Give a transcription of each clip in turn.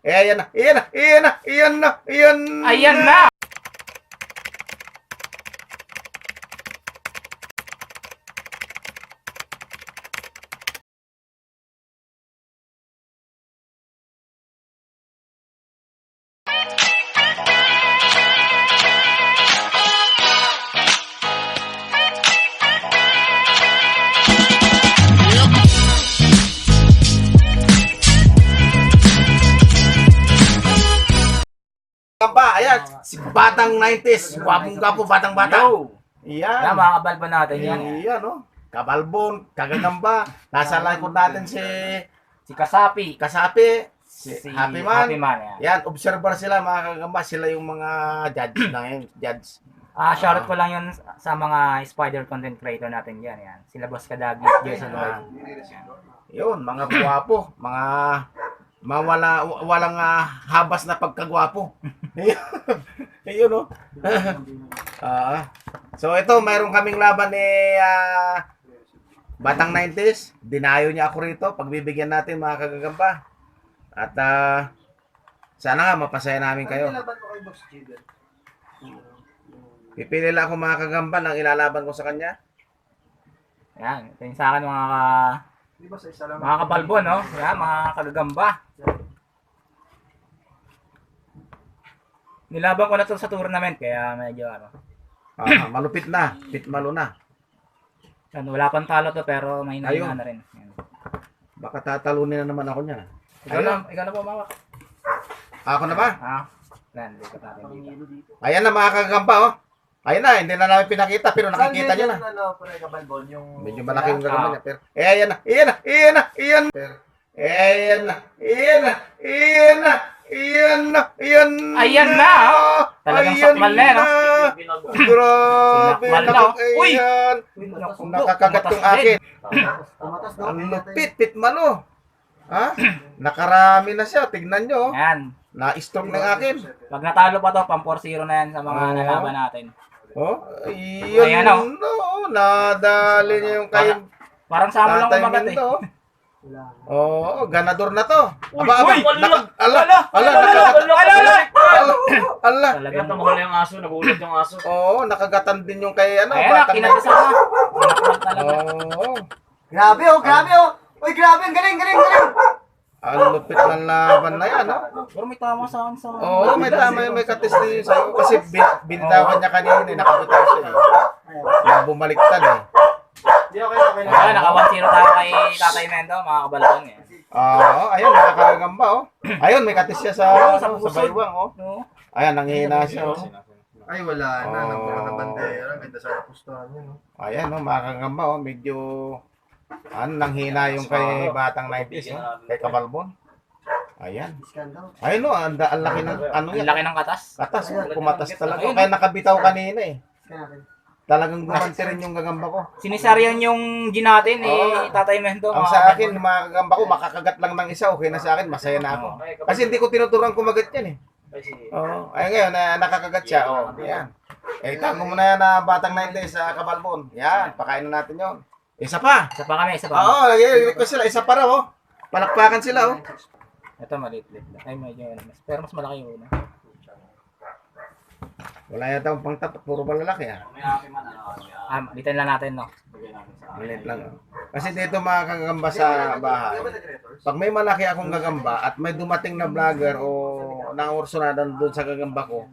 ayan na, ayan na, ayan na, ayan na, ayan na. Ayan na! Kamba, ayan, si batang 90s, gwapong-gwapo, batang-bata. Yan, Iyan. mga kabalban natin yan. Iyan, no? Kabalbon, kagagamba. Nasa likod natin si Si Kasapi. Kasapi, si Si Happy Man. Happy Man, yan. Yan, observer sila, mga kagagamba. Sila yung mga judge na ngayon, judge. Shoutout ko lang yun sa mga spider content creator natin dyan. Yan. Sila Boss Kadagi, Jason Lloyd. Yun, mga guwapo, mga walang habas na pagkagwapo. Ayun, no? So ito, mayroon kaming laban ni Batang 90s. Dinayo niya ako rito. Pagbibigyan natin, mga kagagamba. At sana nga mapasaya namin kayo. Pipili lang ako, mga kagamba, ng ilalaban ko sa kanya. Yan. Ito yung sa akin mga kabalbon, no? Yan, mga kagagamba. Nilaban ko na to sa tournament, kaya medyo Malupit na. Pitmalo na. yan, wala pang talo to, pero may Ayun. na rin. Yan. Baka tatalunin na naman ako niya. Ikaw na po, mawak. Ako na ba? Yan, lipat natin dito. Ayan na, mga kagamba, oh. Ayan na, hindi na namin pinakita, pero nakikita niyo na. Medyo malaki yung gagamba niya. Pero, ayan na, ayan na, ayan na, ayan na. Ayan na, ayan na, ayan na, ayan na, ayan na. Ayan na, oh. Talagang sakmal na, no? Grabe, Sinakmal na, oh. Uy! ayan. Nakakagat yung akin. Ang lupit, pitmalo. Ha? Nakarami na siya, tignan nyo. Yan. Na-stroke ng akin. Pag natalo pa to, pang 4-0 na yan sa mga nalaban natin. Oh, yun, Ayan, oh. no, nadali niya yung kay Parang sama lang Tatay umagat eh. Mindo. Oo, ganador na to. Uy, Aba, uy! ala. Talagang Tumahol yung aso, nagulat yung aso. Oo, nakagatan din yung kay ano, Ayan na, batang. kinatisan na. Kinakmal talaga. Oo. Grabe oh, grabe oh. Uy, grabe, ang galing, galing, galing. Ang lupit ng laban na yan, no? Pero may tama sa akin sa... Oo, may tama, may katis din sa'yo. Kasi binitawan niya kanina, nakabitaw siya eh. Yung bumaliktad eh. Ayan, naka 1-0 tayo kay Tatay Mendo, mga kabalbon eh. Oo, ayun, nakakagamba, oh. Ayun, may katis siya sa baywang, oh. No? Ayan, nanghihina siya, oh. Ay, wala na. Oh. Nagpura na bandera. Ganda sa pustahan niya, no? Ayan, no, makakagamba, oh. Medyo, nanghina yung kay Batang 90s, oh. Kay Kabalbon. Ayan. Iskandal. Ayun, no, ang laki ng, ano Ang yan. laki ng katas. Katas, oh. Kumatas talaga. Kaya nakabitaw kanina, eh. Iskandal. Talagang gumanti rin yung gagamba ko. Sinisaryan yung G natin eh, Tatay Mendo. Ang mga sa akin, kabalbon. mga kagamba ko, makakagat lang ng isa, okay na sa akin, masaya na ako. Kasi hindi ko tinuturang kumagat yan, eh. Oo. Ay ngayon, nakakagat siya. Oh, yan. Tango mo na yan na Batang 90 sa Kabalbon. Yan, pakain na natin yon. Isa pa. Isa pa kami, isa pa. Oo, request sila. Isa pa raw, oh. Palakpakan sila, oh. Ito maliit-liit lang. Ay, medyo pero mas malaki yung una. Wala yata akong pangtapat, puro malalaki, ah. Litan lang natin, no? Maliit lang, oh. Kasi dito mga kagamba sa bahay, pag may malaki akong gagamba at may dumating na vlogger o nangursunadan doon sa gagamba ko,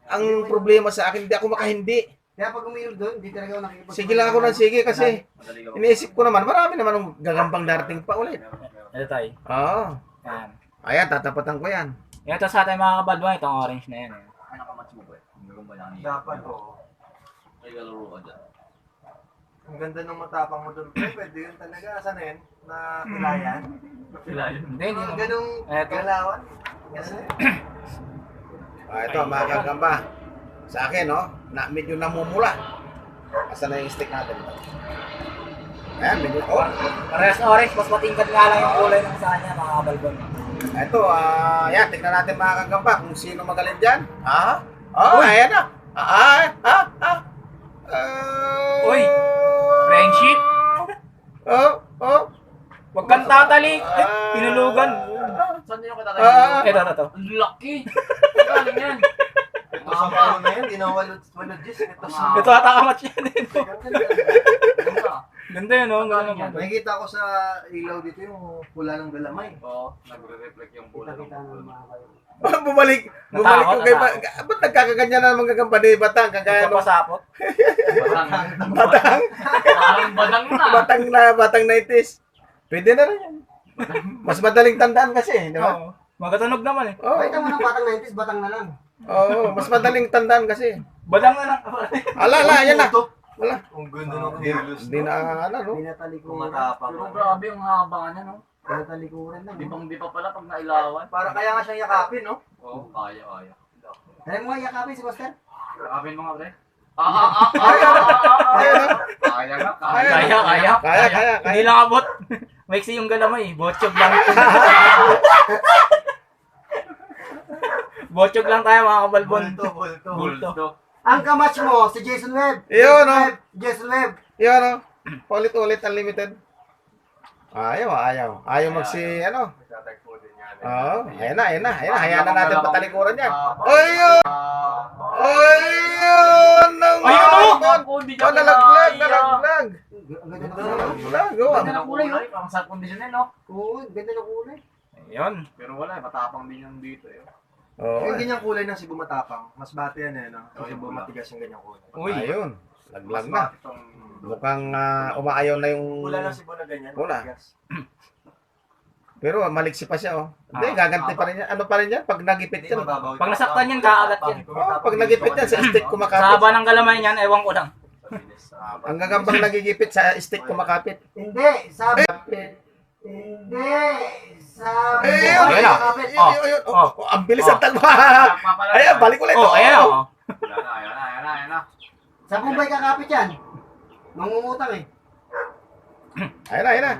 ang problema sa akin, hindi ako makahindi. Kaya pag uminom doon, hindi talaga ako nakikipag... Sige lang ako ng sige kasi iniisip ko naman, marami naman ng gagambang darating pa ulit. Ito tayo. Oo. Yan. Ayan, tatapatan ko yan. Ito sa ating mga kabalbon, itong orange na yan. Eh. Dapat oh. Ang ganda ng matapang mo doon. Pwede yun talaga. Saan na yun? Na kilayan? Hindi, hindi. Mga ganong Eto. galawan? Ganun eh. Ito, mga gagamba. Sa akin, no, medyo namumula. Asan na yung stick natin? Ayan, medyo, oh. Parehas orange, mas matingkad nga lang yung kulay ng sa kanya, mga kabalbon. Ito, yan, tignan natin mga kagamba kung sino magaling dyan. Oh, ayan na. Uy! Friendship? Huwag kang tatali. Ay, tinulugan. Saan yung katatay? Ito. Ang laki! Galing yan! Ito sa paro na yan, di na walod Diyos. Ito sa... Ito ata kamat yan. Ganda. Ganda yun, oh. Ganda naman. Nakikita ko sa ilaw dito yung pula ng galamay. Oo, nagre-reflect yung bola ng puno. Bumalik ko kay ba't nagkakaganyan na naman gagamba ni Batang kagaya nung Papasapot. Batang. Batang Batang na. Batang 90s. Pwede na rin yan. Mas madaling tandaan kasi, di ba? Oo. Magatunog naman eh. Oo. Pakita mo ng batang 90s, batang na lang. Oo, mas madaling tandaan kasi. Badang na lang. Ala, yan na. Wala. Ang ganda ng kilos. Hindi na ano, no? Pinatalikuran. Matapang. Pero grabe yung haba niya, no? Pinatalikuran lang. Di pa pala pag nailawan. Para kaya nga siyang yakapin, no? Oo, kaya. Kaya mo nga yakapin si Buster? Yakapin mo nga, pre. Kaya na. Kaya nga, Kaya. Hindi lang abot. Maiksi yung galamay. Botchog lang. Botchog lang tayo mga kabalbon. Bulto. Bulto. Ang kamatch mo, si Jason Webb. Yun, no? Jason Webb. Yan, no? Ulit-ulit, unlimited. Ayaw ano? Nagtatagpo din yan. Oo, ayan na. Hayaan na natin patalikuran yan. Ayun! Ayun! Nalaglag. Ang ganda ng Nalaglag, Ganda ng kulay, oh. Ang sarap kondisyonin, no? Oo, ganda ng kulay. Ayun. Pero wala, matapang din yung dito, eh. Oo. Yung ganyang kulay ng Cebu matapang, mas bate yan eh, no? Yung Cebu matigas yung ganyang kulay. Uy. Ayun. Laglag na. bate tong... Mukhang umaayaw na yung... Kulay ng Cebu na ganyan, Wala. matigas. Pero maliksi pa siya, oh. Hindi, gaganti pa rin yan. Ano pa rin yan? Pag nagipit Hindi yan. mababaw. Pag nasaktan yan, kaagat yan. Oh, pag nagipit yan, sa stick Sa kumakapit. haba ng galamay niyan, ewan ko lang. Ang gagambang nagigipit sa stick kumakapit. Hindi, sabi. Hindi, sabi. Ayun, Ayun, ayun. Oh. Ang bilis ang tagma. Ayan, balik ulit. Oh, ayan oh. Ayan na. Sa Bombay kakapit yan. Mangungutang eh. Ayun na,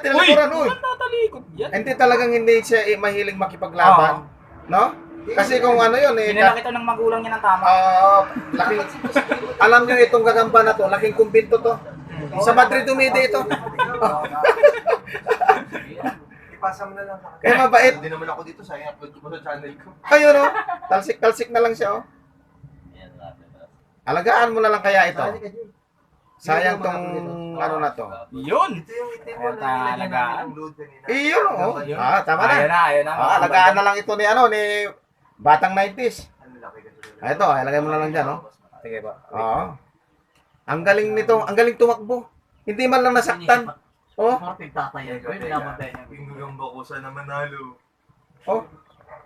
tinalikuran, uy. Ang tatalikod yan. Hindi talagang hindi siya mahilig makipaglaban. No? Kasi kung ano yun, Hinalak ito ng magulang niya ng tama. laking, alam nyo itong gagamba na to, laking kumbinto to. Sa Madrid dumidi ito. Ipasa mo na lang sa akin. Kaya mabait. Hindi naman ako dito, sayang upload ko sa channel ko. Ayun, oh. Talsik na lang siya, oh. Alagaan mo na lang kaya ito. Sali ka dyan. Sayang tong ano na to. Yun. Ito yung itim Ayan, mo na nilagyan talaga. namin ng load kanina. Iyon, oh. Tama na. Ayun na. Alagaan na lang ito ni Batang 90s. Ano laki ganito. Ito, ilagay mo na lang dyan, oh. Sige ba. Oo. Ang galing nito, ang galing tumakbo. Hindi man lang nasaktan. Oh, Parang pagtatayan ko, pinapatay niya. Pinggagamba ko sa namanalo. oh.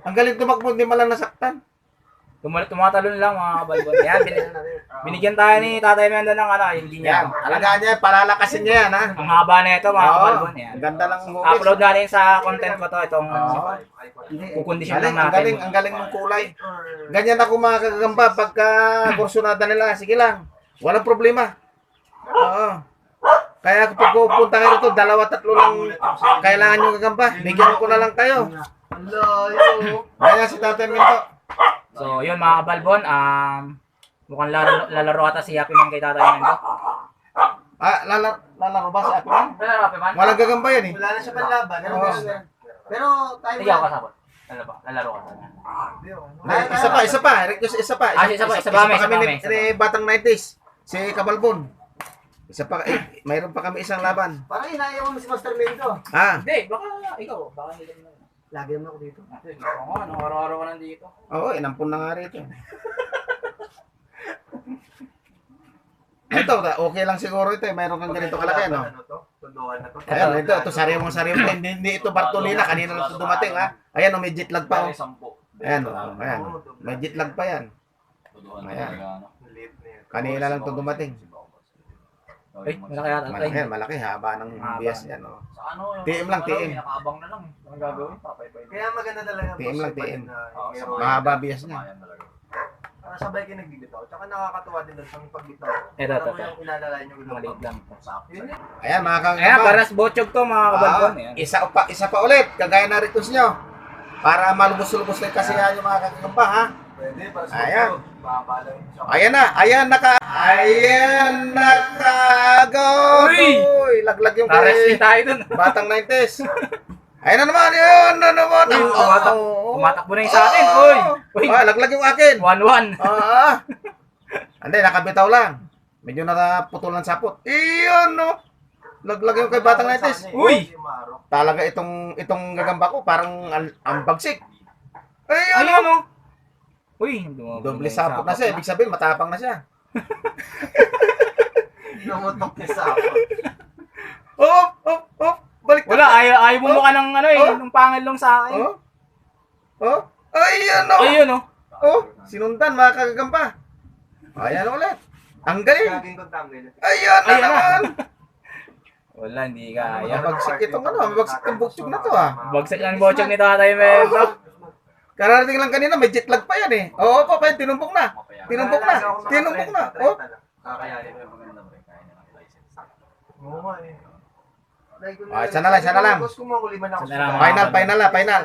Ang galing tumakbo, hindi man lang nasaktan. Tumatalon lang mga kabalbon. Yan, binigyan tayo ni Tatay Mendo ng hindi niya. Yan, alagaan niya, palalakasin niya yan, ha. Ang haba na ito mga Oo, kabalbon. Yan. ang ganda lang hugis. Upload natin sa content ko to. Itong Hindi. kukondisyon Galing, lang natin. ang galing ng kulay. Ganyan ako mga kagagamba pagka kursunada nila. Sige lang, walang problema. Oo. Kaya pag pupunta kayo rito, 2-3 lang kailangan nyo gagamba. Bigyan ko na lang kayo. Ang layo. Kaya si Tatay Minto. So, yun mga kabalbon. Mukhang lalaro ata si Happy Man kay Tatay Mendo. Lalaro ba si Ate Man? Pero, Happy Man? Walang gagamba yan eh. Wala na siya panlaban. Ano Oo. ba? Pero tayo Ikaw kasabot. Lalaro ka sana. Isa pa. Request isa pa. Isa pa kami kami. ni Batang 90s. Si Kabalbon. Isa pa, mayroon pa kami isang laban. parang inayaw mo si Master Mendo. Hindi, baka ikaw. Baka hindi mo. Lagi naman ako dito. Oo nga, araw-araw ka nandito. Oo, inampun na nga rito. Ito, okay lang siguro ito. Mayroon kang ganito kalaki, no? Ano to? Tunduan na to. Ayan, ito sariwang. Hindi ito Bartolina. Kanina lang ito dumating, ha? Ayan, may jet lag pa, oh. Ayan, ayan. May jet lag pa yan. Ayan. Late na yan. Kanina lang ito dumating. Ay, malaki yata. Malaki yan, malaki. Haba ng bias yan, oh. Sa ano, yung TM lang, TM. Nakaabang na lang. Ang gagawin, papay-pay. Kaya maganda talaga. TM lang, boss, pag TM. na meron- Mahaba bias niya. Para sabay kayo nagbibitaw. Tsaka nakakatuwa din doon sa pagbitaw. Ito. Alam mo yung inalalay nyo gulong. Maliit lang. Yun yun. Ayan, mga kang Ayan, paras botchog to mga kabalbon. Ayan. isa pa ulit. Kagaya na request nyo. Para malubos-lubos na yung kasiyahan yung mga kakagamba, ha? Pwede, para sa Ayan. pagkaw. Baba lang. Ayan na, Ayan, nakago. Uy! Uy, laglag yung Na-wrestling tayo dun. batang 90s. Ayun na naman, yun na naman. Uy, tumatakbo na yung sa akin. Uy! Laglag yung akin. 1-1. Hindi, nakabitaw lang. Medyo naputulan sapot. Iyon, no. Laglag yung kay batang 90s. Uy! Talaga itong gagamba ko, parang ang bagsik. Ayun, Ayun, no? Uy! Doble sapot na siya. Ibig sabihin, matapang na siya. Lumutok niya sa ako. Balik Wala, ayaw mo mukha ng ano eh, ng pangilong sa akin. Ayun, no. Ayun, no? Sinundan, mga kagagamba. Ayan ulit. Ang galing. Gagawin kong thumbnail. Ayun na Ayan na. naman. Wala, hindi kaya. Mabagsik itong mabagsik yung buksog na to Bagsak lang bochong ni Tatay Mendo. Kararating lang kanina, may jet lag pa yan eh. Oo pa, tinumpok na. Tinumpok na. Tinumpok na. Kakayanin mo yung maganda mo. Kaya na lang license. Oo nga eh. Isa na lang, isa na lang. Boss, kumahuli man ako. Isa na lang. Final na, final.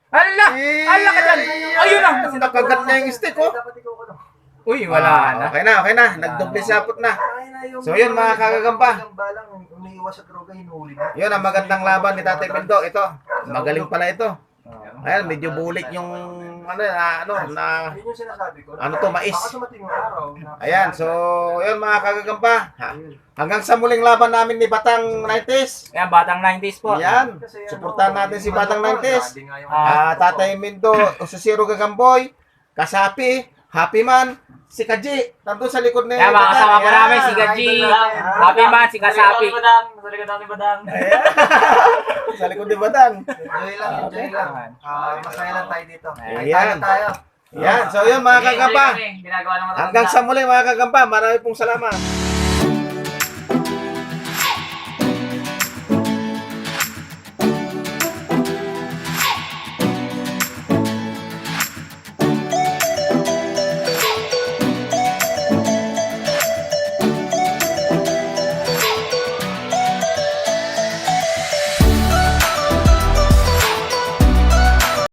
Hala! Hala ka dyan! Ayun na! Nakagat na yung stick, oh. Dapat ikaw ko lang. Uy, wala na. Okay na. Nagdoble sapot na. So, yun, mga kagagamba. Balang, umiiwas sa droga, hinuhuli na. Yun ang magandang laban ni Tatay Mendo. Ito, magaling pala ito. Ayan, medyo bulik yung Yun yung sinasabi ko. Ano to, mais. Baka sumating yung araw. Ayan, so, yun mga kagagamba. Hanggang sa muling laban namin ni Batang 90s. Ayan, batang 90s po. Yan, suportahan natin si Batang 90s. Ah, Tatay Mendo, Ususiro Gagamboy, Kasapi, Happy Man, si Kaji. Nandun sa likod ni Ayan, mga kasama po Ayan, namin, si Gaji, Happy Man, si Kasapi. Sa likod natin, Badang. Ayan. Sa likod ni Batang. Enjoy lang. Masaya lang tayo dito. Ayan. Tayo. Yan, so yun mga kagamba. Ginagawa ng Hanggang sa muli mga kagamba, marami pong salamat.